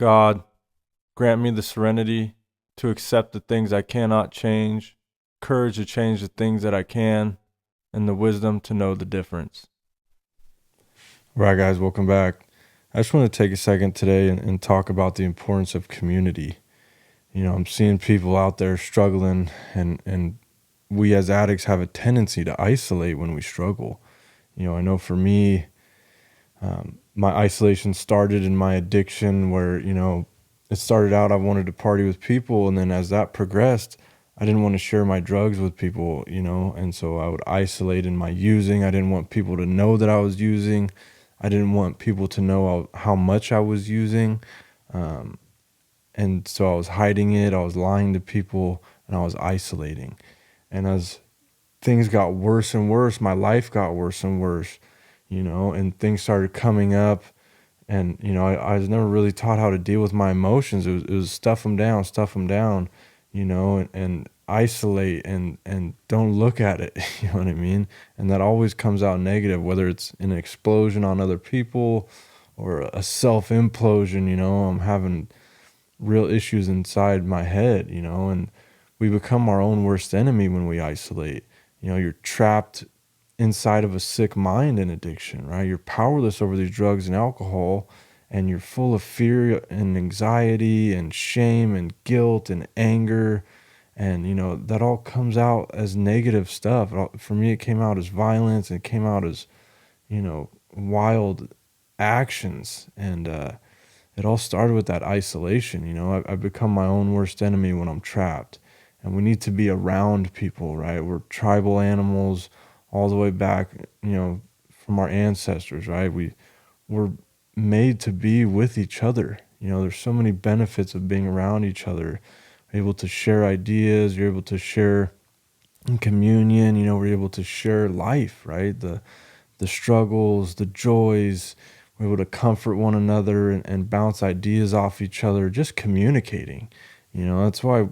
God, grant me the serenity to accept the things I cannot change, courage to change the things that I can, and the wisdom to know the difference. All right, guys, welcome back. I just want to take a second today and talk about the importance of community. I'm seeing people out there struggling, and we as addicts have a tendency to isolate when we struggle. I know for me, my isolation started in my addiction where, it started out I wanted to party with people. And then as that progressed, I didn't want to share my drugs with people, and so I would isolate in my using. I didn't want people to know that I was using. I didn't want people to know how much I was using. And so I was hiding it. I was lying to people and I was isolating. And as things got worse and worse, my life got worse and worse, and things started coming up. And, I was never really taught how to deal with my emotions. It was stuff them down, and isolate and don't look at it. You know what I mean? And that always comes out negative, whether it's an explosion on other people or a self implosion. I'm having real issues inside my head, and we become our own worst enemy when we isolate. You're trapped inside of a sick mind in addiction, right? You're powerless over these drugs and alcohol, and you're full of fear and anxiety and shame and guilt and anger. And, that all comes out as negative stuff. For me, it came out as violence, and it came out as, wild actions. And it all started with that isolation. I've become my own worst enemy when I'm trapped. And we need to be around people, right? We're tribal animals all the way back, from our ancestors, right? We're made to be with each other. There's so many benefits of being around each other. You're able to share ideas, you're able to share in communion, we're able to share life, right? The struggles, the joys, we're able to comfort one another and bounce ideas off each other, just communicating. That's why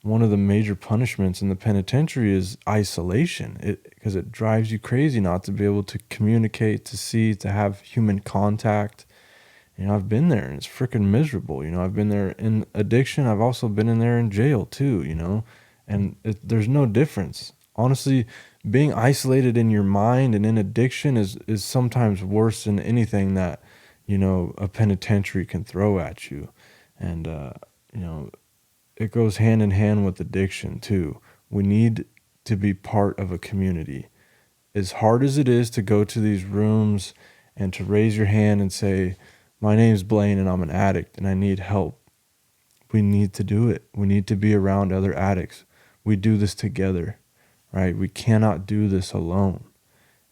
one of the major punishments in the penitentiary is isolation, because it drives you crazy not to be able to communicate, to see, to have human contact. I've been there and it's freaking miserable. I've been there in addiction. I've also been in there in jail too, and there's no difference. Honestly, being isolated in your mind and in addiction is sometimes worse than anything that, a penitentiary can throw at you. And, it goes hand in hand with addiction too. We need to be part of a community. As hard as it is to go to these rooms and to raise your hand and say, my name's Blaine and I'm an addict and I need help, we need to do it. We need to be around other addicts. We do this together, right? We cannot do this alone.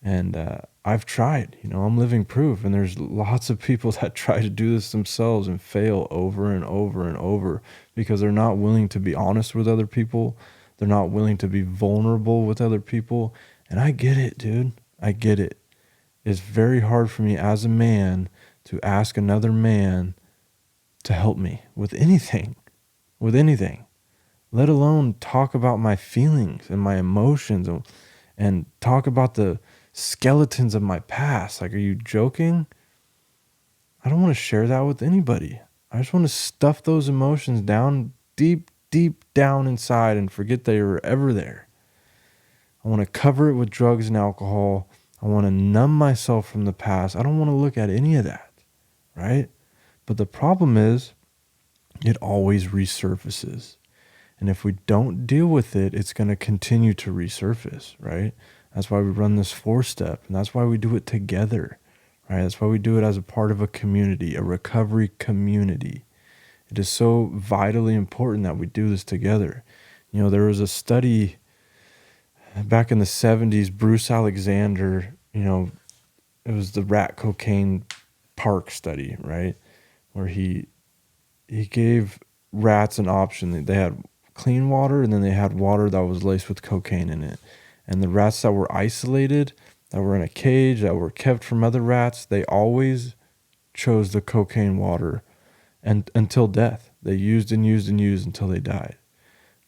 And I've tried, I'm living proof. And there's lots of people that try to do this themselves and fail over and over and over because they're not willing to be honest with other people. They're not willing to be vulnerable with other people. And I get it, dude. I get it. It's very hard for me as a man to ask another man to help me with anything, let alone talk about my feelings and my emotions and talk about the skeletons of my past. Like, are you joking? I don't want to share that with anybody. I just want to stuff those emotions down deep down inside and forget they were ever there. I want to cover it with drugs and alcohol. I want to numb myself from the past. I don't want to look at any of that, right? But the problem is it always resurfaces. And if we don't deal with it, it's going to continue to resurface, right? That's why we run this 4-step, and that's why we do it together, right? That's why we do it as a part of a community, a recovery community. It is so vitally important that we do this together. There was a study back in the 70s, Bruce Alexander, it was the rat cocaine park study, right? Where he gave rats an option. They had clean water and then they had water that was laced with cocaine in it. And the rats that were isolated, that were in a cage, that were kept from other rats, they always chose the cocaine water and until death. They used and used and used until they died.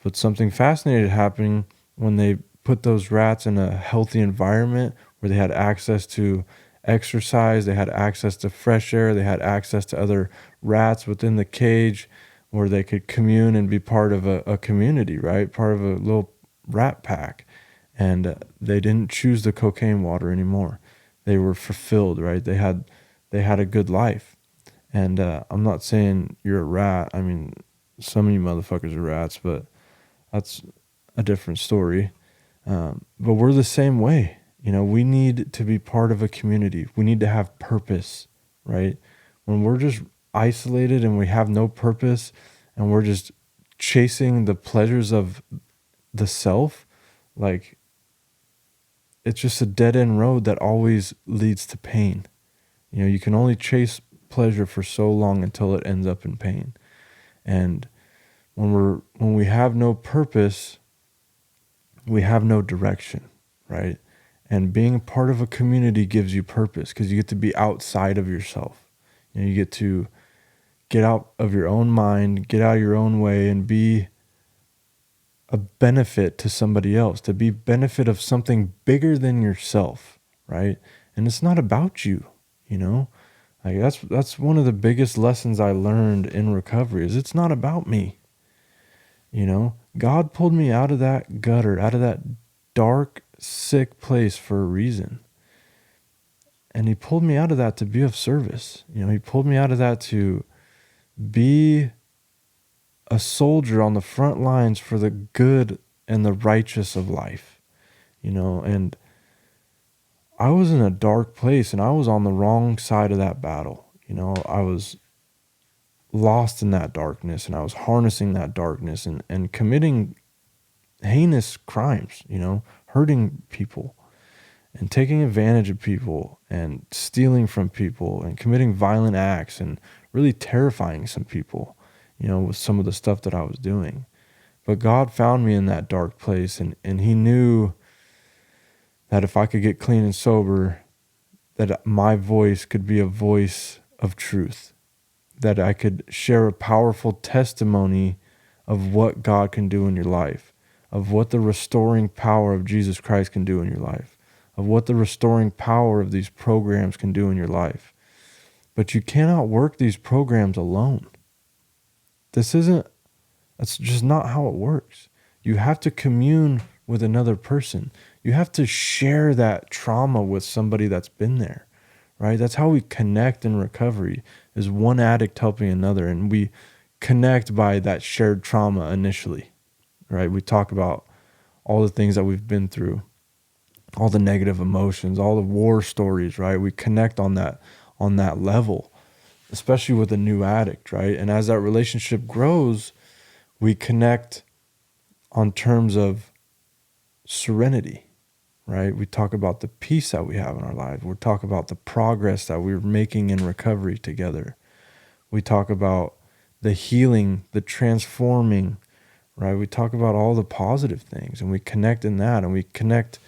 But something fascinating happening when they put those rats in a healthy environment where they had access to exercise, they had access to fresh air, they had access to other rats within the cage where they could commune and be part of a community, right? Part of a little rat pack. And they didn't choose the cocaine water anymore. They were fulfilled, right? They had a good life. And I'm not saying you're a rat. I mean, some of you motherfuckers are rats, but that's a different story. But we're the same way. We need to be part of a community. We need to have purpose, right? When we're just isolated and we have no purpose and we're just chasing the pleasures of the self, like it's just a dead end road that always leads to pain. You can only chase pleasure for so long until it ends up in pain. And when we have no purpose, we have no direction, right? And being part of a community gives you purpose because you get to be outside of yourself. You get to get out of your own mind, get out of your own way, and be a benefit to somebody else, to be benefit of something bigger than yourself, right? And it's not about you, Like that's one of the biggest lessons I learned in recovery is it's not about me. God pulled me out of that gutter, out of that dark, sick place for a reason. And he pulled me out of that to be of service. He pulled me out of that to be a soldier on the front lines for the good and the righteous of life, and I was in a dark place and I was on the wrong side of that battle. I was lost in that darkness and I was harnessing that darkness and committing heinous crimes, hurting people and taking advantage of people and stealing from people and committing violent acts and really terrifying some people, with some of the stuff that I was doing. But God found me in that dark place and he knew that if I could get clean and sober, that my voice could be a voice of truth, that I could share a powerful testimony of what God can do in your life, of what the restoring power of Jesus Christ can do in your life, of what the restoring power of these programs can do in your life. But you cannot work these programs alone. That's just not how it works. You have to commune with another person. You have to share that trauma with somebody that's been there, right? That's how we connect in recovery, is one addict helping another. And we connect by that shared trauma initially, right? We talk about all the things that we've been through, all the negative emotions, all the war stories, right? We connect on that level, especially with a new addict, right? And as that relationship grows, we connect on terms of serenity, right? We talk about the peace that we have in our lives. We talk about the progress that we're making in recovery together. We talk about the healing, the transforming, right? We talk about all the positive things and we connect in that, and we connect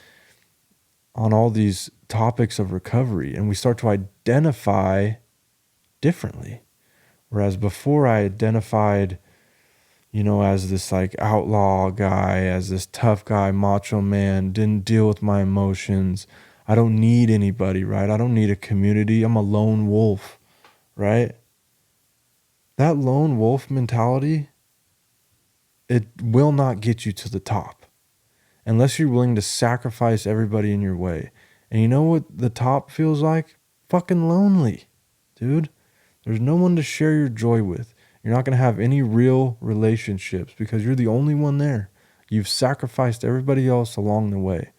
on all these topics of recovery, and we start to identify differently. Whereas before I identified, as this like outlaw guy, as this tough guy, macho man, didn't deal with my emotions. I don't need anybody, right? I don't need a community. I'm a lone wolf, right? That lone wolf mentality, it will not get you to the top unless you're willing to sacrifice everybody in your way. And you know what the top feels like? Fucking lonely, dude. There's no one to share your joy with. You're not going to have any real relationships because you're the only one there. You've sacrificed everybody else along the way.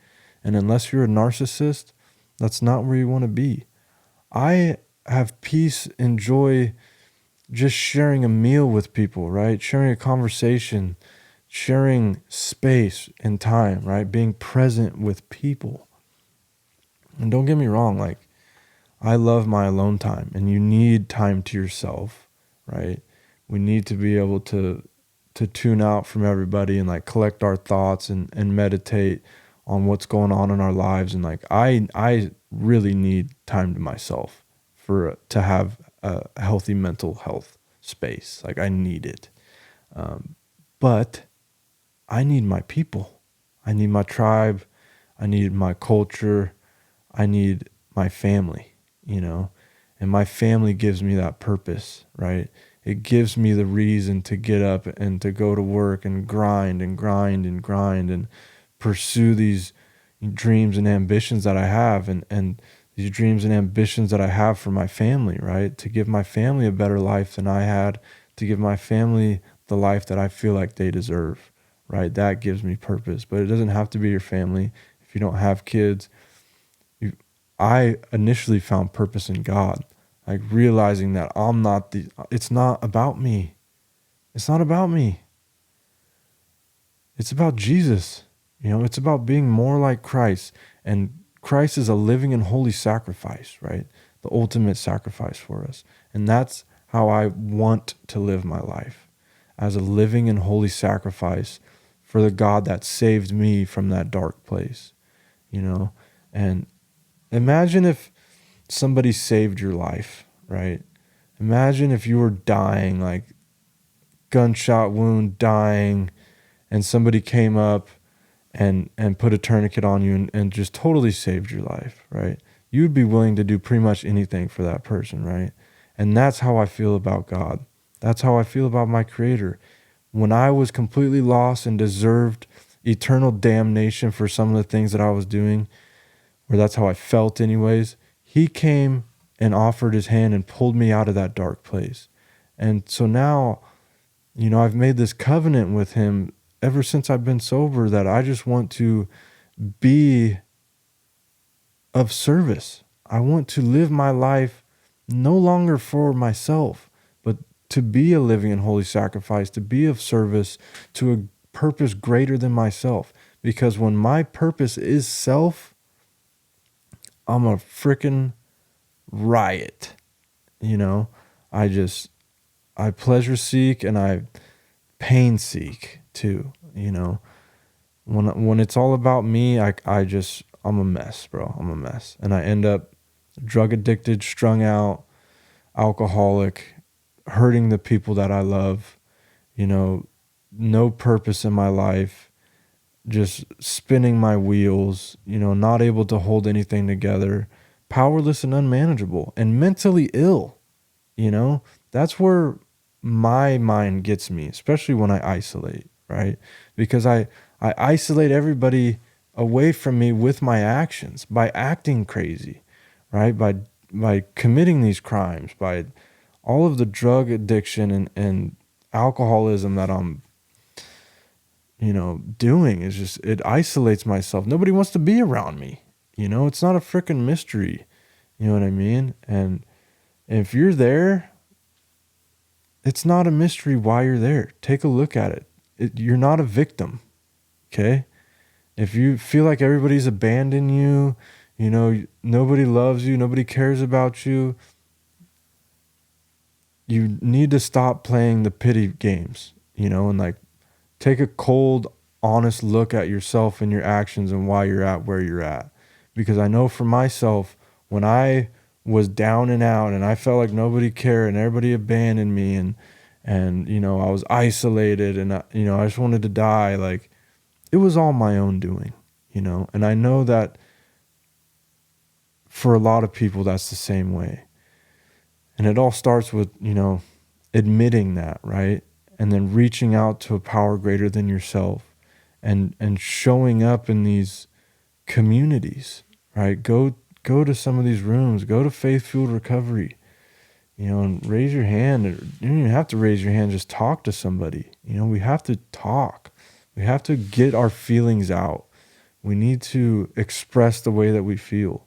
And unless you're a narcissist, that's not where you want to be. I have peace and joy just sharing a meal with people, right? Sharing a conversation, sharing space and time, right? Being present with people. And don't get me wrong, like, I love my alone time, and you need time to yourself, right? We need to be able to tune out from everybody and like collect our thoughts and meditate on what's going on in our lives. And like, I really need time to myself to have a healthy mental health space. Like, I need it. But I need my people. I need my tribe. I need my culture. I need my family, you know, and my family gives me that purpose, right? It gives me the reason to get up and to go to work and grind and grind and grind and pursue these dreams and ambitions that I have, and these dreams and ambitions that I have for my family, right? To give my family a better life than I had, to give my family the life that I feel like they deserve, right? That gives me purpose. But it doesn't have to be your family. If you don't have kids, I initially found purpose in God, like realizing that it's not about me. It's not about me. It's about Jesus. You know, it's about being more like Christ. And Christ is a living and holy sacrifice, right? The ultimate sacrifice for us. And that's how I want to live my life, as a living and holy sacrifice for the God that saved me from that dark place, you know? And imagine if somebody saved your life, right? Imagine if you were dying, like gunshot wound, dying, and somebody came up and put a tourniquet on you and just totally saved your life, right? You'd be willing to do pretty much anything for that person, right? And that's how I feel about God. That's how I feel about my Creator. When I was completely lost and deserved eternal damnation for some of the things that I was doing, or that's how I felt anyways, He came and offered His hand and pulled me out of that dark place. And so now, you know, I've made this covenant with Him ever since I've been sober, that I just want to be of service. I want to live my life no longer for myself, but to be a living and holy sacrifice, to be of service to a purpose greater than myself. Because when my purpose is self, I'm a freaking riot. You know, I pleasure seek and I pain seek too, you know. When it's all about me, I'm a mess, bro. I'm a mess. And I end up drug addicted, strung out, alcoholic, hurting the people that I love, you know, no purpose in my life, just spinning my wheels, you know, not able to hold anything together, powerless and unmanageable, and mentally ill, you know. That's where my mind gets me, especially when I isolate, right? Because I isolate everybody away from me with my actions, by acting crazy, right? By committing these crimes, by all of the drug addiction and alcoholism that I'm, you know, doing is just, it isolates myself. Nobody wants to be around me. You know, it's not a freaking mystery. You know what I mean? And if you're there, it's not a mystery why you're there. Take a look at it. You're not a victim. Okay? If you feel like everybody's abandoned you, you know, nobody loves you, nobody cares about you, you need to stop playing the pity games, you know, and like take a cold, honest look at yourself and your actions and why you're at where you're at. Because I know for myself, when I was down and out and I felt like nobody cared and everybody abandoned me and you know, I was isolated and you know, I just wanted to die, like it was all my own doing, you know. And I know that for a lot of people that's the same way. And it all starts with, you know, admitting that, right? And then reaching out to a power greater than yourself and showing up in these communities, right? Go to some of these rooms, go to Faith Fueled Recovery, you know, and raise your hand. You don't even have to raise your hand, just talk to somebody. You know, we have to talk. We have to get our feelings out. We need to express the way that we feel.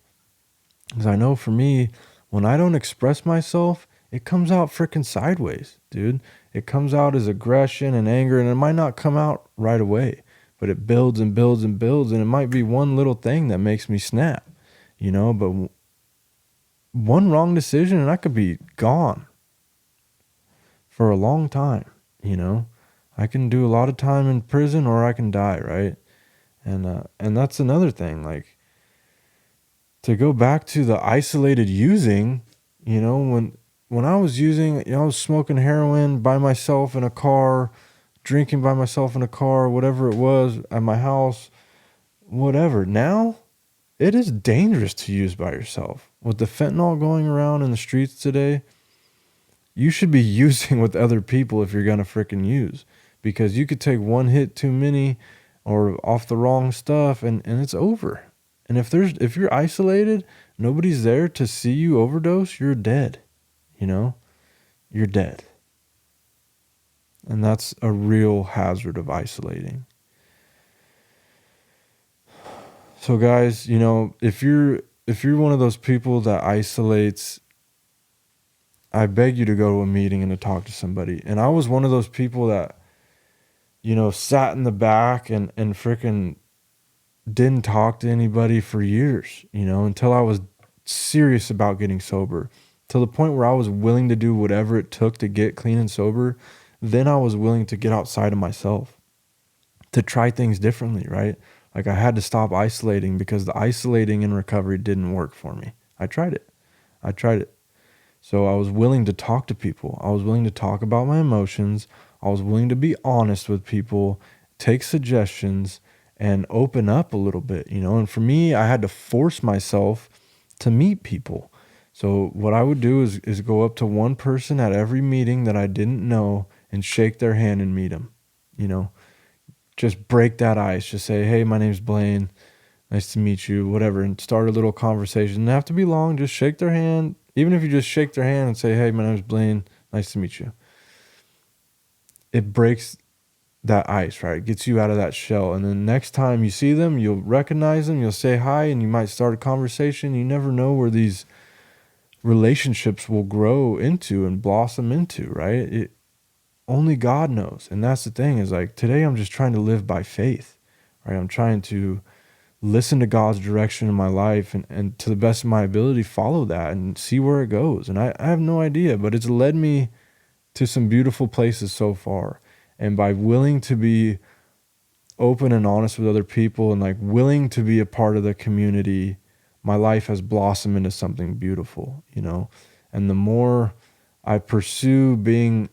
Because I know for me, when I don't express myself, it comes out freaking sideways, dude. It comes out as aggression and anger, and it might not come out right away, but it builds and builds and builds, and it might be one little thing that makes me snap, you know, but one wrong decision and I could be gone for a long time, you know. I can do a lot of time in prison or I can die, right? And that's another thing, like, to go back to the isolated using, you know, when I was using, you know, I was smoking heroin by myself in a car, drinking by myself in a car, whatever it was, at my house, whatever. Now, it is dangerous to use by yourself. With the fentanyl going around in the streets today, you should be using with other people if you're going to freaking use, because you could take one hit too many or off the wrong stuff and it's over. And if you're isolated, nobody's there to see you overdose, you're dead. You know, you're dead. And that's a real hazard of isolating. So guys, you know, if you're one of those people that isolates, I beg you to go to a meeting and to talk to somebody. And I was one of those people that, you know, sat in the back and freaking didn't talk to anybody for years, you know, until I was serious about getting sober, to the point where I was willing to do whatever it took to get clean and sober. Then I was willing to get outside of myself, to try things differently, right? Like I had to stop isolating because the isolating in recovery didn't work for me. I tried it. So I was willing to talk to people. I was willing to talk about my emotions. I was willing to be honest with people, take suggestions, and open up a little bit, you know. And for me, I had to force myself to meet people. So what I would do is go up to one person at every meeting that I didn't know and shake their hand and meet them, you know. Just break that ice. Just say, hey, my name's Blaine. Nice to meet you, whatever, and start a little conversation. It doesn't have to be long. Just shake their hand. Even if you just shake their hand and say, hey, my name's Blaine. Nice to meet you. It breaks that ice, right? It gets you out of that shell. And then next time you see them, you'll recognize them. You'll say hi, and you might start a conversation. You never know where these relationships will grow into and blossom into, right? Only God knows. And that's the thing, is like today I'm just trying to live by faith, right? I'm trying to listen to God's direction in my life and to the best of my ability, follow that and see where it goes. And I have no idea, but it's led me to some beautiful places so far. And by willing to be open and honest with other people and like willing to be a part of the community, my life has blossomed into something beautiful, you know? And the more I pursue being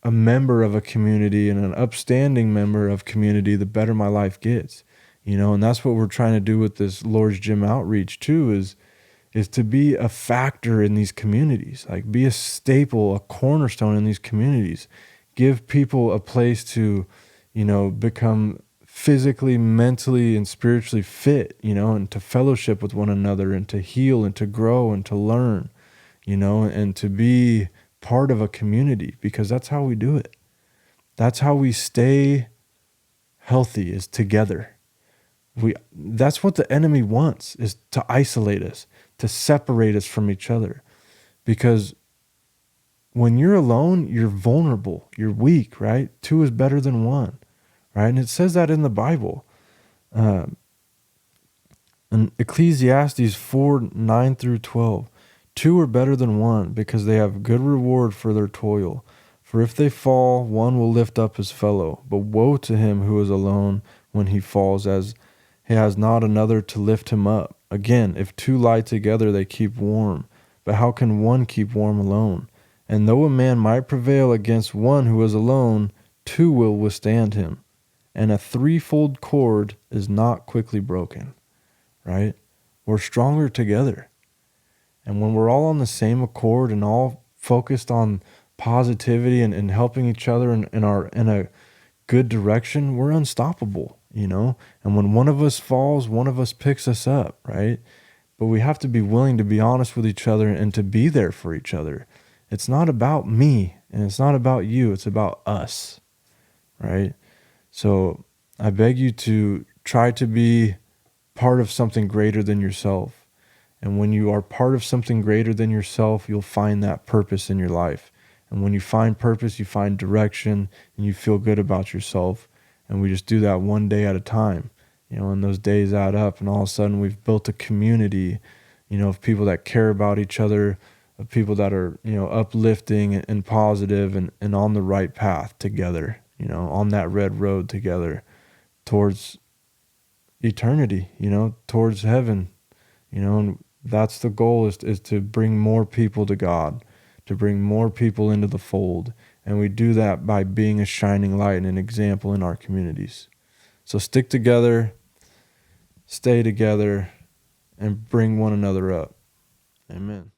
a member of a community and an upstanding member of community, the better my life gets, you know. And that's what we're trying to do with this Lord's Gym outreach too, is to be a factor in these communities, like be a staple, a cornerstone in these communities, give people a place to, you know, become physically, mentally, and spiritually fit, you know, and to fellowship with one another and to heal and to grow and to learn, you know, and to be part of a community, because that's how we do it. That's how we stay healthy, is together. That's what the enemy wants, is to isolate us, to separate us from each other. Because when you're alone, you're vulnerable, you're weak, right? Two is better than one, right? And it says that in the Bible. In Ecclesiastes 4:9-12, two are better than one, because they have good reward for their toil. For if they fall, one will lift up his fellow. But woe to him who is alone when he falls, as he has not another to lift him up. Again, if two lie together, they keep warm. But how can one keep warm alone? And though a man might prevail against one who is alone, two will withstand him. And a threefold cord is not quickly broken, right? We're stronger together. And when we're all on the same accord and all focused on positivity and helping each other in a good direction, we're unstoppable, you know? And when one of us falls, one of us picks us up, right? But we have to be willing to be honest with each other and to be there for each other. It's not about me and it's not about you. It's about us, right? So I beg you to try to be part of something greater than yourself. And when you are part of something greater than yourself, you'll find that purpose in your life. And when you find purpose, you find direction and you feel good about yourself. And we just do that one day at a time, you know, and those days add up, and all of a sudden we've built a community, you know, of people that care about each other, of people that are, you know, uplifting and positive and on the right path together, you know, on that red road together towards eternity, you know, towards heaven, you know. And that's the goal, is to bring more people to God, to bring more people into the fold. And we do that by being a shining light and an example in our communities. So stick together, stay together, and bring one another up. Amen.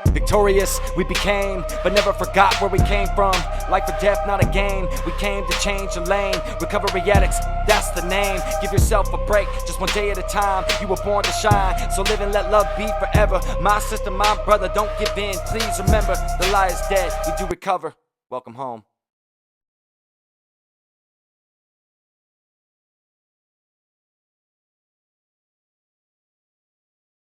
Victorious we became, but never forgot where we came from. Life or death, not a game. We came to change the lane. Recovery addicts, that's the name. Give yourself a break, just one day at a time. You were born to shine, so live and let love be forever. My sister, my brother, don't give in. Please remember, the lie is dead, we do recover. Welcome home.